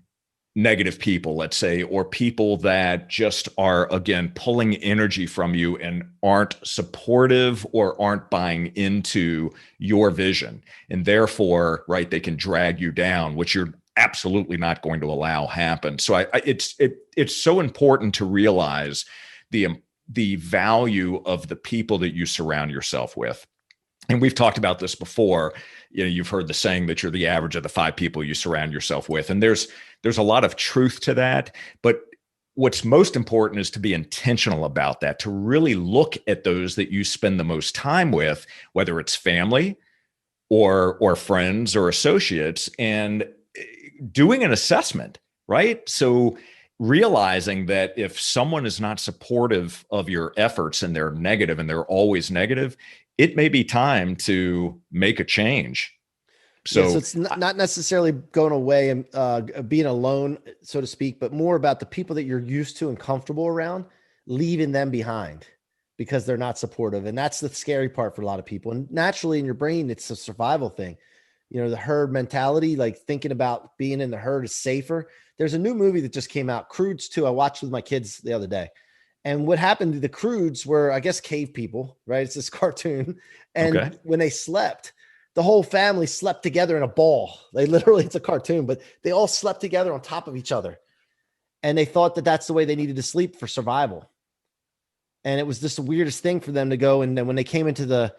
negative people, let's say, or people that just are, again, pulling energy from you and aren't supportive or aren't buying into your vision. And therefore, right, they can drag you down, which you're absolutely not going to allow happen. So it's so important to realize the value of the people that you surround yourself with. And we've talked about this before. You've heard the saying that you're the average of the 5 people you surround yourself with. And there's a lot of truth to that. But what's most important is to be intentional about that, to really look at those that you spend the most time with, whether it's family or friends or associates, and doing an assessment, right? So realizing that if someone is not supportive of your efforts and they're negative and they're always negative, it may be time to make a change. So it's not necessarily going away and being alone, so to speak, but more about the people that you're used to and comfortable around, leaving them behind because they're not supportive. And that's the scary part for a lot of people. And naturally in your brain, it's a survival thing. The herd mentality, like thinking about being in the herd is safer. There's a new movie that just came out, Croods 2. I watched with my kids the other day. And what happened to the Croods were, I guess, cave people, right? It's this cartoon. And when they slept, the whole family slept together in a ball. They literally, it's a cartoon, but they all slept together on top of each other. And they thought that that's the way they needed to sleep for survival. And it was just the weirdest thing for them to go. And then when they came into the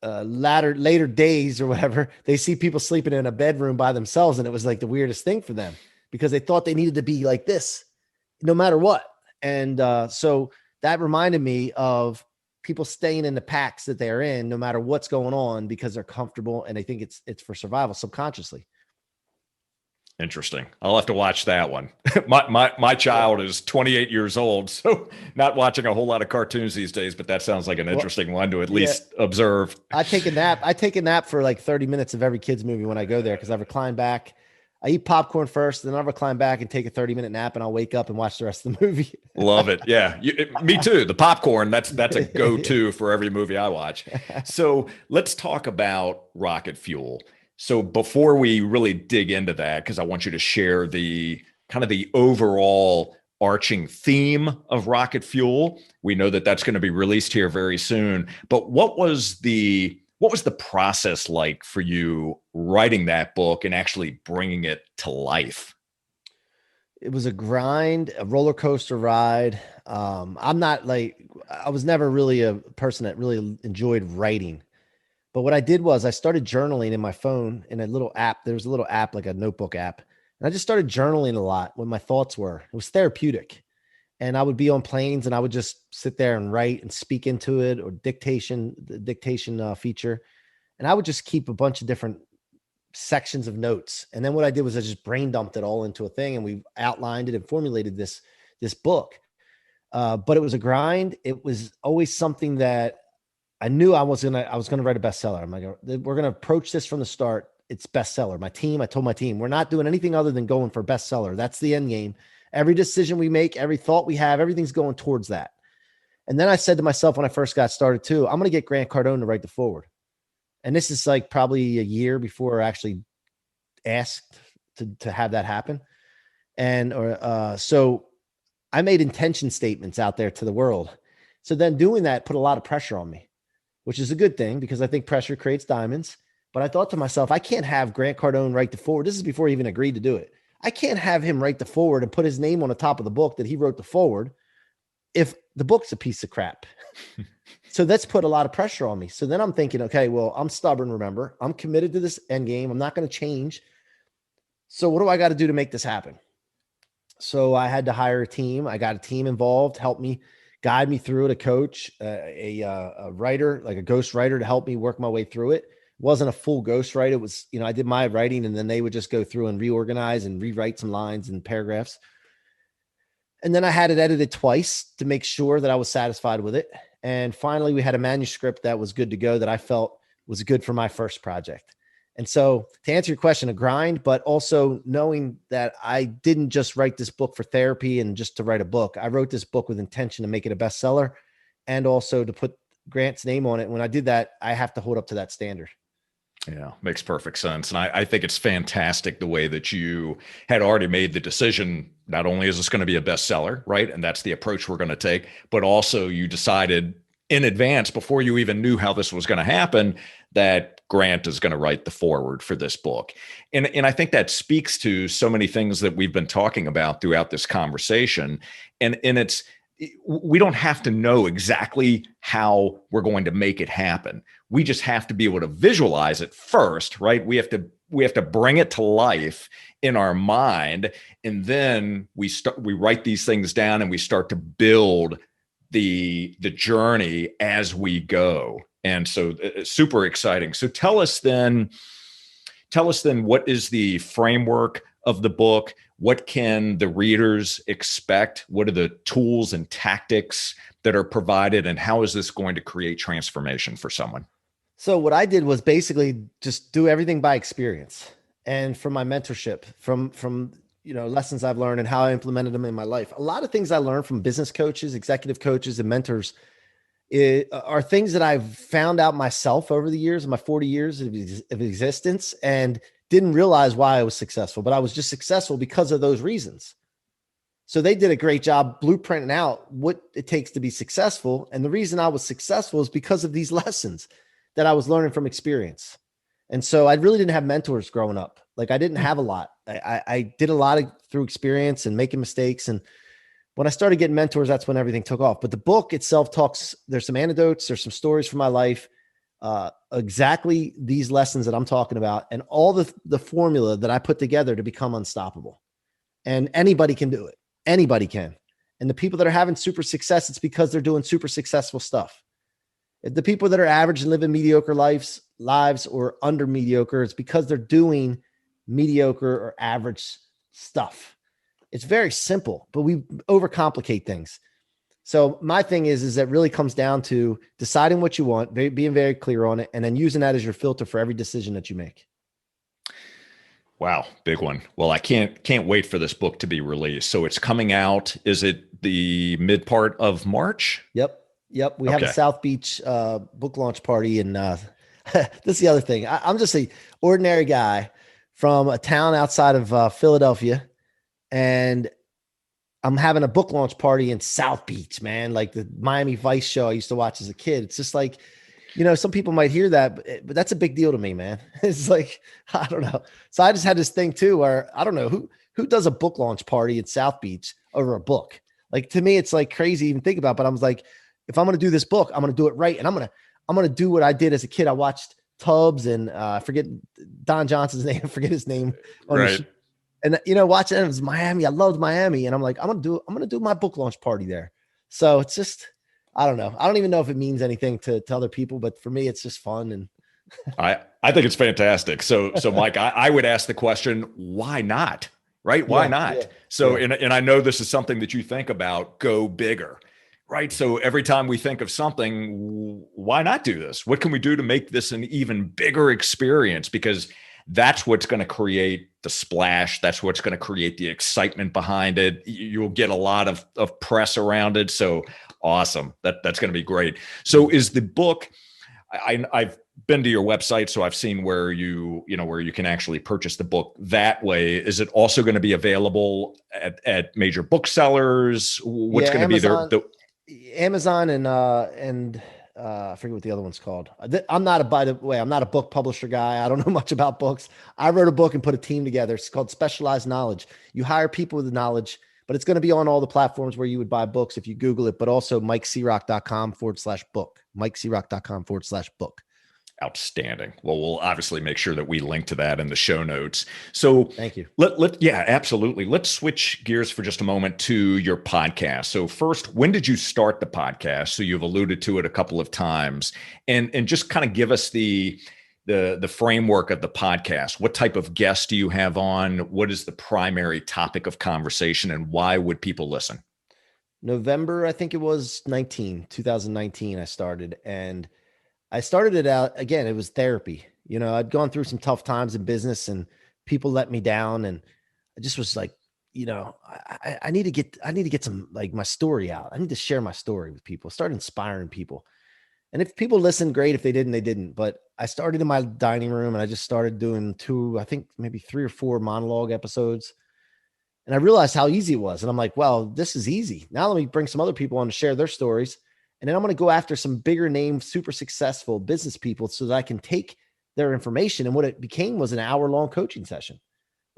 later days or whatever, they see people sleeping in a bedroom by themselves. And it was like the weirdest thing for them because they thought they needed to be like this no matter what. And so that reminded me of people staying in the packs that they're in, no matter what's going on, because they're comfortable and they think it's for survival subconsciously. Interesting. I'll have to watch that one. My child is 28 years old, so not watching a whole lot of cartoons these days, but that sounds like an interesting one to at least observe. I take a nap for like 30 minutes of every kid's movie when I go there, because I recline back. I eat popcorn first, then I'll recline back and take a 30-minute nap, and I'll wake up and watch the rest of the movie. Love it. Yeah. Me too. The popcorn, that's a go-to for every movie I watch. So let's talk about rocket fuel. So before we really dig into that, because I want you to share the kind of the overall arching theme of rocket fuel. We know that that's going to be released here very soon. But what was the process like for you writing that book and actually bringing it to life? It was a grind, a roller coaster ride. I was never really a person that really enjoyed writing. But what I did was I started journaling in my phone in a little app. There was a little app, like a notebook app. And I just started journaling a lot what my thoughts were. It was therapeutic. And I would be on planes and I would just sit there and write and speak into it, or the dictation feature. And I would just keep a bunch of different sections of notes. And then what I did was I just brain dumped it all into a thing, and we outlined it and formulated this book. But it was a grind. It was always something that I knew I was gonna write a bestseller. I'm like, we're gonna approach this from the start. It's bestseller. I told my team, we're not doing anything other than going for bestseller. That's the end game. Every decision we make, every thought we have, everything's going towards that. And then I said to myself when I first got started too, I'm going to get Grant Cardone to write the foreword. And this is like probably a year before I actually asked to have that happen. And, so I made intention statements out there to the world. So then doing that put a lot of pressure on me, which is a good thing because I think pressure creates diamonds. But I thought to myself, I can't have Grant Cardone write the foreword. This is before he even agreed to do it. I can't have him write the foreword and put his name on the top of the book that he wrote the foreword if the book's a piece of crap? So that's put a lot of pressure on me. So then I'm thinking, okay, well, I'm stubborn. Remember, I'm committed to this end game. I'm not going to change. So what do I got to do to make this happen? So I had to hire a team. I got a team involved, help me, guide me through it, a coach, a writer, like a ghost writer to help me work my way through it. It wasn't a full ghost write. It was, I did my writing and then they would just go through and reorganize and rewrite some lines and paragraphs. And then I had it edited twice to make sure that I was satisfied with it. And finally, we had a manuscript that was good to go that I felt was good for my first project. And so to answer your question, a grind, but also knowing that I didn't just write this book for therapy and just to write a book. I wrote this book with intention to make it a bestseller and also to put Grant's name on it. When I did that, I have to hold up to that standard. Yeah, makes perfect sense. And I think it's fantastic the way that you had already made the decision. Not only is this going to be a bestseller, right? And that's the approach we're going to take, but also you decided in advance before you even knew how this was going to happen that Grant is going to write the foreword for this book. And I think that speaks to so many things that we've been talking about throughout this conversation. And we don't have to know exactly how we're going to make it happen. We just have to be able to visualize it first, right? We have to bring it to life in our mind. And then we write these things down and we start to build the journey as we go. And so super exciting. So tell us then what is the framework of the book? What can the readers expect? What are the tools and tactics that are provided? And how is this going to create transformation for someone? So what I did was basically just do everything by experience and from my mentorship, from lessons I've learned and how I implemented them in my life. A lot of things I learned from business coaches, executive coaches, and mentors are things that I've found out myself over the years, my 40 years of existence, and didn't realize why I was successful, but I was just successful because of those reasons. So they did a great job blueprinting out what it takes to be successful. And the reason I was successful is because of these lessons that I was learning from experience. And so I really didn't have mentors growing up. Like I didn't have a lot. I did a lot through experience and making mistakes. And when I started getting mentors, that's when everything took off. But the book itself there's some anecdotes, there's some stories from my life, exactly these lessons that I'm talking about, and all the formula that I put together to become unstoppable. And anybody can do it. Anybody can. And the people that are having super success, it's because they're doing super successful stuff. The people that are average and living mediocre lives or under mediocre, it's because they're doing mediocre or average stuff. It's very simple, but we overcomplicate things. So my thing is that really comes down to deciding what you want, being very clear on it, and then using that as your filter for every decision that you make. Wow, big one. Well, I can't wait for this book to be released. So it's coming out. Is it the mid part of March? Yep. We have a South Beach book launch party. And this is the other thing. I'm just an ordinary guy from a town outside of Philadelphia. And I'm having a book launch party in South Beach, man. Like the Miami Vice show I used to watch as a kid. It's just like, some people might hear that, but that's a big deal to me, man. It's like, I don't know. So I just had this thing too, where I don't know who does a book launch party in South Beach over a book. Like to me, it's like crazy to even think about, but I was like, if I'm going to do this book, I'm going to do it right. And I'm going to do what I did as a kid. I watched Tubbs and I forget Don Johnson's name. I forget his name. Right. And watching it was Miami. I loved Miami. And I'm like, I'm going to do my book launch party there. So it's just, I don't know. I don't even know if it means anything to other people, but for me, it's just fun. And I think it's fantastic. So Mike, I would ask the question, why not? Right? Why not? Yeah, so, yeah. And I know this is something that you think about, go bigger. Right. So every time we think of something, why not do this? What can we do to make this an even bigger experience? Because that's what's going to create the splash. That's what's going to create the excitement behind it. You'll get a lot of press around it. So awesome. That's going to be great. So is the book, I've been to your website, so I've seen where you can actually purchase the book that way. Is it also going to be available at major booksellers? What's going to be there? Amazon and I forget what the other one's called. By the way, I'm not a book publisher guy. I don't know much about books. I wrote a book and put a team together. It's called Specialized Knowledge. You hire people with the knowledge, but it's going to be on all the platforms where you would buy books if you Google it, but also MikeCroc.com/book, MikeCroc.com/book. Outstanding. Well, we'll obviously make sure that we link to that in the show notes. So thank you. Yeah, absolutely. Let's switch gears for just a moment to your podcast. So first, when did you start the podcast? So you've alluded to it a couple of times, and just kind of give us the framework of the podcast. What type of guests do you have on? What is the primary topic of conversation, and why would people listen? November, I think it was 2019, I started, and I started it out again. It was therapy. I'd gone through some tough times in business and people let me down. And I just was like, I need to get some, like, my story out. I need to share my story with people, start inspiring people. And if people listened, great. If they didn't, they didn't. But I started in my dining room and I just started doing I think maybe 3 or 4 monologue episodes. And I realized how easy it was. And I'm like, well, this is easy. Now let me bring some other people on to share their stories. And then I'm going to go after some bigger name, super successful business people so that I can take their information. And what it became was an hour-long coaching session.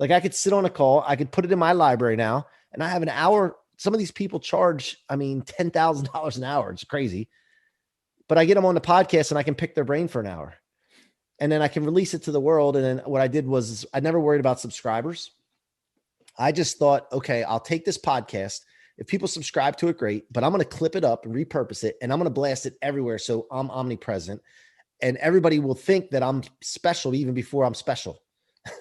Like, I could sit on a call, I could put it in my library now, and I have an hour. Some of these people charge, $10,000 an hour. It's crazy. But I get them on the podcast and I can pick their brain for an hour. And then I can release it to the world. And then what I did was I never worried about subscribers. I just thought, okay, I'll take this podcast. If people subscribe to it, great, but I'm going to clip it up and repurpose it, and I'm going to blast it everywhere so I'm omnipresent, and everybody will think that I'm special even before I'm special.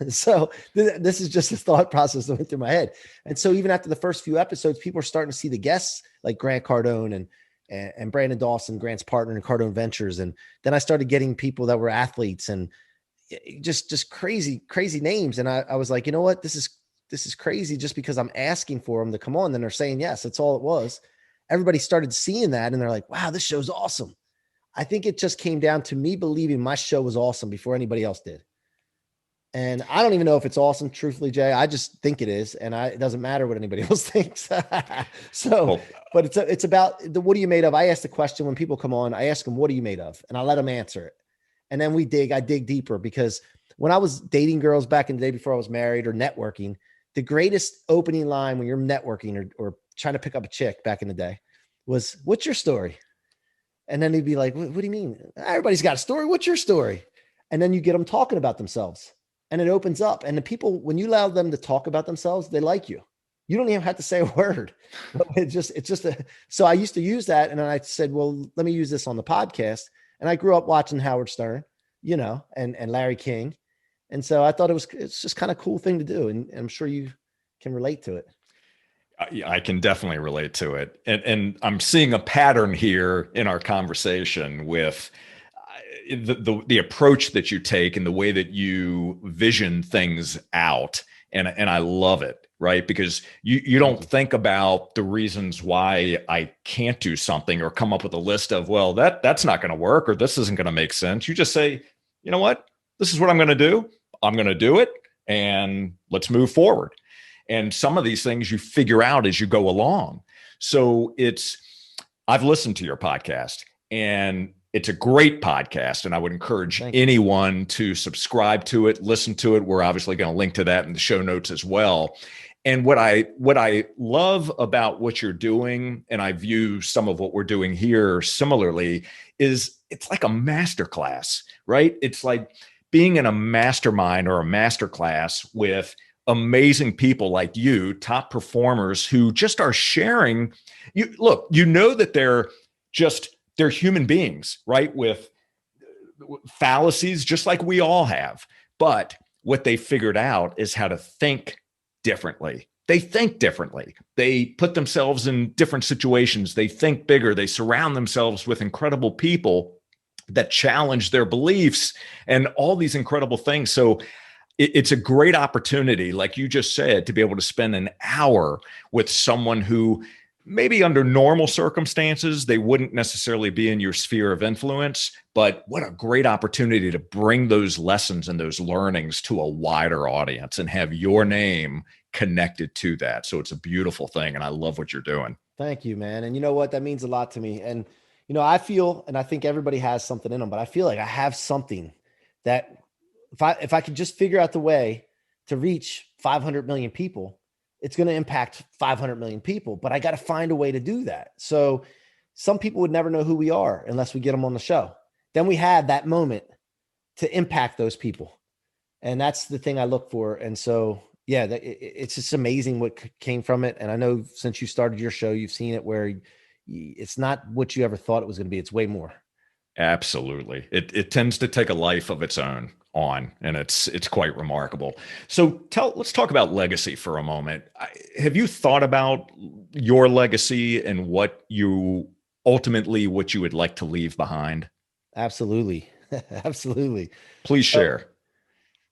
So this is just a thought process that went through my head. And so even after the first few episodes, people are starting to see the guests like Grant Cardone and Brandon Dawson, Grant's partner in Cardone Ventures. And then I started getting people that were athletes and just crazy names. And I was like, you know what, this is crazy, just because I'm asking for them to come on. Then they're saying yes. That's all it was. Everybody started seeing that and they're like, wow, this show's awesome. I think it just came down to me believing my show was awesome before anybody else did. And I don't even know if it's awesome, truthfully, Jay. I just think it is. And it doesn't matter what anybody else thinks. But it's about what are you made of? I ask the question when people come on, I ask them, what are you made of? And I let them answer it. And then I dig deeper, because when I was dating girls back in the day before I was married, or networking, the greatest opening line when you're networking or trying to pick up a chick back in the day was, what's your story? And then they'd be like, what do you mean? Everybody's got a story. What's your story? And then you get them talking about themselves, and it opens up. And the people, when you allow them to talk about themselves, they like you. You don't even have to say a word. So I used to use that. And then I said, well, let me use this on the podcast. And I grew up watching Howard Stern, and Larry King. And so I thought it's just kind of cool thing to do. And I'm sure you can relate to it. I can definitely relate to it. And I'm seeing a pattern here in our conversation with the approach that you take and the way that you vision things out. And I love it, right? Because you don't think about the reasons why I can't do something, or come up with a list of, well, that's not going to work, or this isn't going to make sense. You just say, you know what? This is what I'm going to do. I'm going to do it, and let's move forward. And some of these things you figure out as you go along. So I've listened to your podcast, and it's a great podcast, and I would encourage anyone to subscribe to it, listen to it. We're obviously going to link to that in the show notes as well. And what I love about what you're doing, and I view some of what we're doing here similarly, is it's like a masterclass, right? It's like being in a mastermind or a masterclass with amazing people like you, top performers who just are sharing. That they're human beings, right? With fallacies, just like we all have. But what they figured out is how to think differently. They think differently. They put themselves in different situations. They think bigger. They surround themselves with incredible people that challenge their beliefs and all these incredible things. So it's a great opportunity, like you just said, to be able to spend an hour with someone who maybe under normal circumstances, they wouldn't necessarily be in your sphere of influence, but what a great opportunity to bring those lessons and those learnings to a wider audience and have your name connected to that. So it's a beautiful thing. And I love what you're doing. Thank you, man. And you know what? That means a lot to me. And, I feel, and I think everybody has something in them, but I feel like I have something that if I could just figure out the way to reach 500 million people, it's going to impact 500 million people, but I got to find a way to do that. So some people would never know who we are unless we get them on the show. Then we have that moment to impact those people. And that's the thing I look for. And so, yeah, it's just amazing what came from it. And I know since you started your show, you've seen it where it's not what you ever thought it was going to be. It's way more. Absolutely. It tends to take a life of its own on, and it's quite remarkable. So let's talk about legacy for a moment. Have you thought about your legacy and what you would like to leave behind? Absolutely. Absolutely. Please share.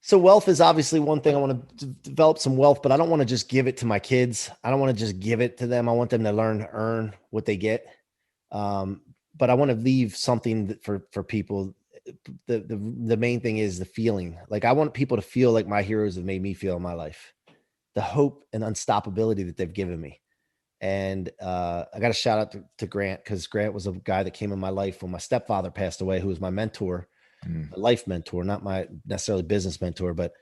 So wealth is obviously one thing. I want to develop some wealth, but I don't want to just give it to my kids. I don't want to just give it to them. I want them to learn to earn what they get. But I want to leave something for people. The main thing is the feeling. Like I want people to feel like my heroes have made me feel in my life, the hope and unstoppability that they've given me. And I got a shout out to Grant, because Grant was a guy that came in my life when my stepfather passed away, who was my mentor, my life mentor, not my necessarily business mentor. But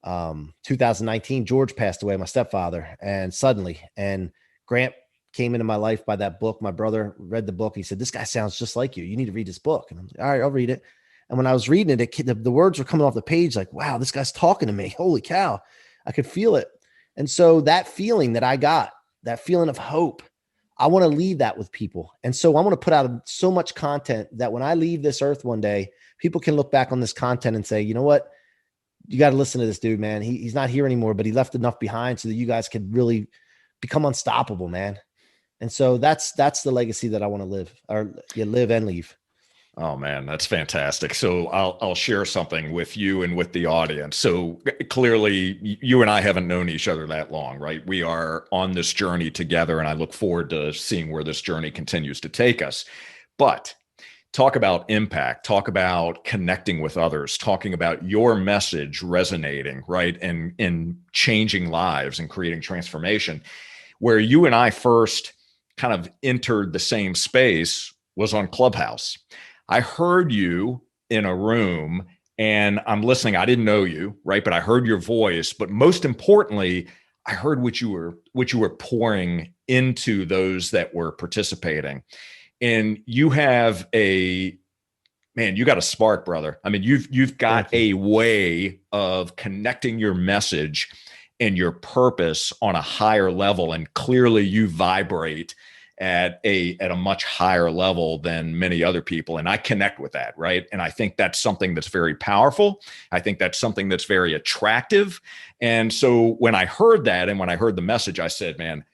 2019, George passed away, my stepfather, and suddenly, and Grant came into my life by that book. My brother read the book. He said, "This guy sounds just like you. You need to read this book." And I'm like, "All right, I'll read it." And when I was reading it, the words were coming off the page like, wow, this guy's talking to me. Holy cow. I could feel it. And so that feeling that I got, that feeling of hope, I want to leave that with people. And so I want to put out so much content that when I leave this earth one day, people can look back on this content and say, you know what? You got to listen to this dude, man. He's not here anymore, but he left enough behind so that you guys could really become unstoppable, man. And so that's the legacy that I want to live and leave. Oh man, that's fantastic. So I'll share something with you and with the audience. So clearly you and I haven't known each other that long, right? We are on this journey together, and I look forward to seeing where this journey continues to take us. But talk about impact, talk about connecting with others, talking about your message resonating, right? And changing lives and creating transformation. Where you and I first kind of entered the same space was on Clubhouse. I heard you in a room and I'm listening. I didn't know you, right? But I heard your voice. But most importantly, I heard what you were pouring into those that were participating. And you have you got a spark, brother. I mean, you've got a way of connecting your message and your purpose on a higher level. And clearly you vibrate at a much higher level than many other people. And I connect with that, right? And I think that's something that's very powerful. I think that's something that's very attractive. And so when I heard that, and when I heard the message, I said, man,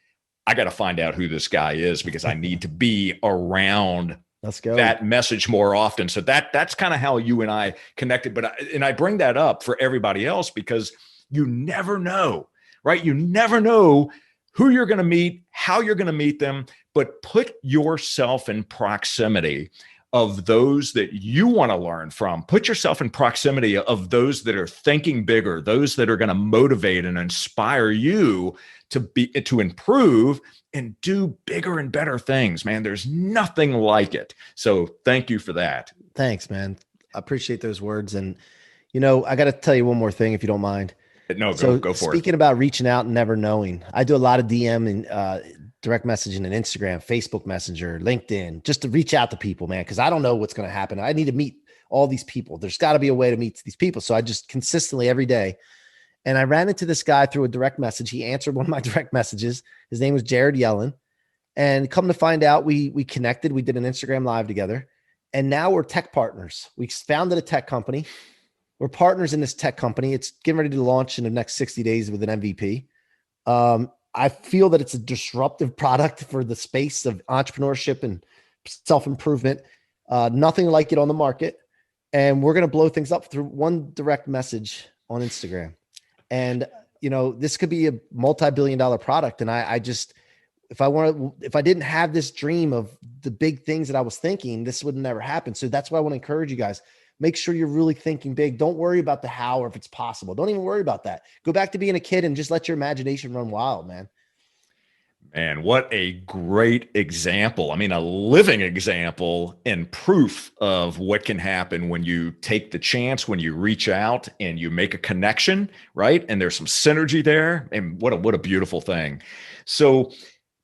I got to find out who this guy is, because I need to be around that message more often. So that's kind of how you and I connected. But I bring that up for everybody else because you never know, right? You never know who you're going to meet, how you're going to meet them, but put yourself in proximity of those that you want to learn from. Put yourself in proximity of those that are thinking bigger, those that are going to motivate and inspire you to improve and do bigger and better things, man. There's nothing like it. So thank you for that. Thanks, man. I appreciate those words. And, I got to tell you one more thing, if you don't mind. No, go for it. Speaking about reaching out and never knowing, I do a lot of DM and direct messaging and Instagram, Facebook Messenger, LinkedIn, just to reach out to people, man, because I don't know what's going to happen. I need to meet all these people. There's got to be a way to meet these people. So I just consistently every day. And I ran into this guy through a direct message. He answered one of my direct messages. His name was Jared Yellen. And come to find out, we connected. We did an Instagram live together. And now we're tech partners. We founded a tech company. We're partners in this tech company. It's getting ready to launch in the next 60 days with an MVP. I feel that it's a disruptive product for the space of entrepreneurship and self-improvement. Nothing like it on the market. And we're going to blow things up through one direct message on Instagram. And, this could be a multi-billion-dollar product. And if I didn't have this dream of the big things that I was thinking, this would never happen. So that's why I want to encourage you guys. Make sure you're really thinking big. Don't worry about the how or if it's possible. Don't even worry about that. Go back to being a kid and just let your imagination run wild, man. And what a great example. I mean, a living example and proof of what can happen when you take the chance, when you reach out and you make a connection, right? And there's some synergy there. And what a beautiful thing. So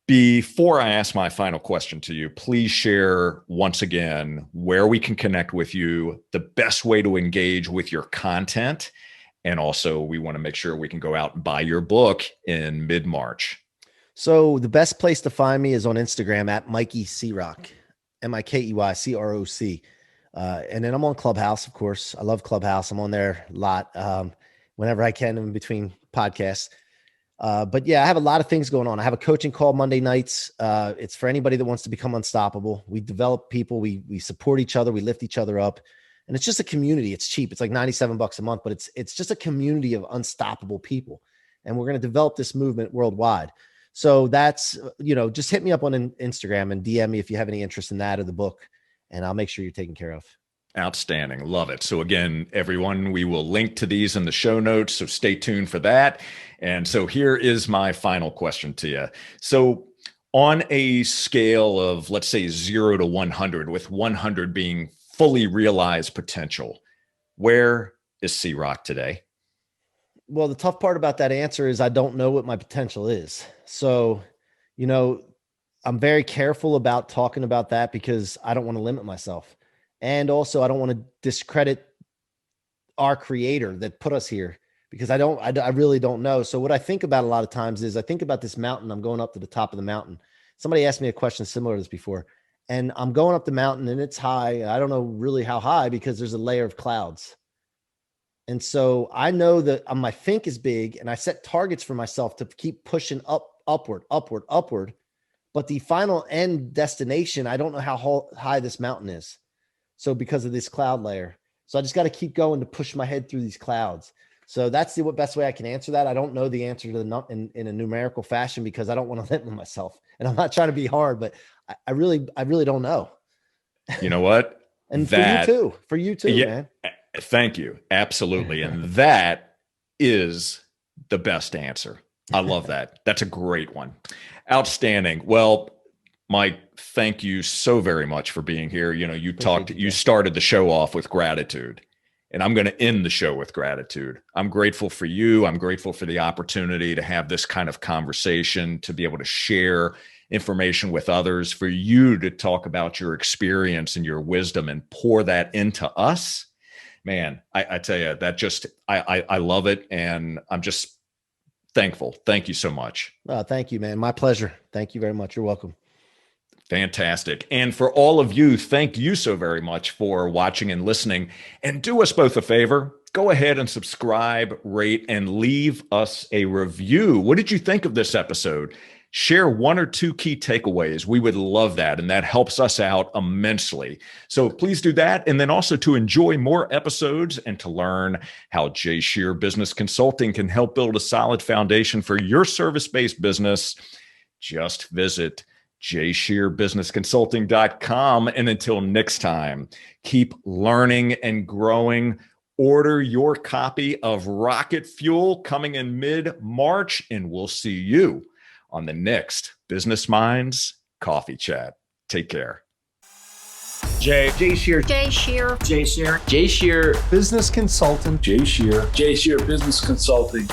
before I ask my final question to you, please share once again where we can connect with you, the best way to engage with your content. And also, we want to make sure we can go out and buy your book in mid-March. So the best place to find me is on Instagram at Mikey C-Roc, Mikey CRoc. And then I'm on Clubhouse, of course. I love Clubhouse. I'm on there a lot whenever I can in between podcasts. But yeah, I have a lot of things going on. I have a coaching call Monday nights. It's for anybody that wants to become unstoppable. We develop people. We support each other. We lift each other up. And it's just a community. It's cheap. It's like $97 a month, but it's just a community of unstoppable people. And we're going to develop this movement worldwide. So that's, just hit me up on Instagram and DM me if you have any interest in that or the book, and I'll make sure you're taken care of. Outstanding. Love it. So again, everyone, we will link to these in the show notes. So stay tuned for that. And so here is my final question to you. So on a scale of, let's say, 0 to 100, with 100 being fully realized potential, where is C-Roc today? Well, the tough part about that answer is I don't know what my potential is. So, I'm very careful about talking about that because I don't want to limit myself. And also I don't want to discredit our creator that put us here because I really don't know. So what I think about a lot of times is I think about this mountain. I'm going up to the top of the mountain. Somebody asked me a question similar to this before, and I'm going up the mountain and it's high. I don't know really how high because there's a layer of clouds. And so I know that my think is big and I set targets for myself to keep pushing upward. But the final end destination, I don't know how high this mountain is. So because of this cloud layer. So I just got to keep going to push my head through these clouds. So that's the best way I can answer that. I don't know the answer to in a numerical fashion because I don't want to limit myself. And I'm not trying to be hard, but I really don't know. You know what? And for you too, yeah, man. Thank you. Absolutely. And that is the best answer. I love that. That's a great one. Outstanding. Well, Mike, thank you so very much for being here. You started the show off with gratitude, and I'm going to end the show with gratitude. I'm grateful for you. I'm grateful for the opportunity to have this kind of conversation, to be able to share information with others, for you to talk about your experience and your wisdom and pour that into us. Man, I tell you, that just, I love it. And I'm just thankful. Thank you so much. Thank you, man. My pleasure. Thank you very much. You're welcome. Fantastic. And for all of you, thank you so very much for watching and listening. And do us both a favor. Go ahead and subscribe, rate, and leave us a review. What did you think of this episode? Share 1 or 2 key takeaways. We would love that. And that helps us out immensely. So please do that. And then also to enjoy more episodes and to learn how Jay Shear Business Consulting can help build a solid foundation for your service-based business, just visit jayshearbusinessconsulting.com. And until next time, keep learning and growing. Order your copy of Rocket Fuel coming in mid-March, and we'll see you on the next Business Minds Coffee Chat. Take care. Jay Shear Business Consultant. Jay Shear Business Consulting.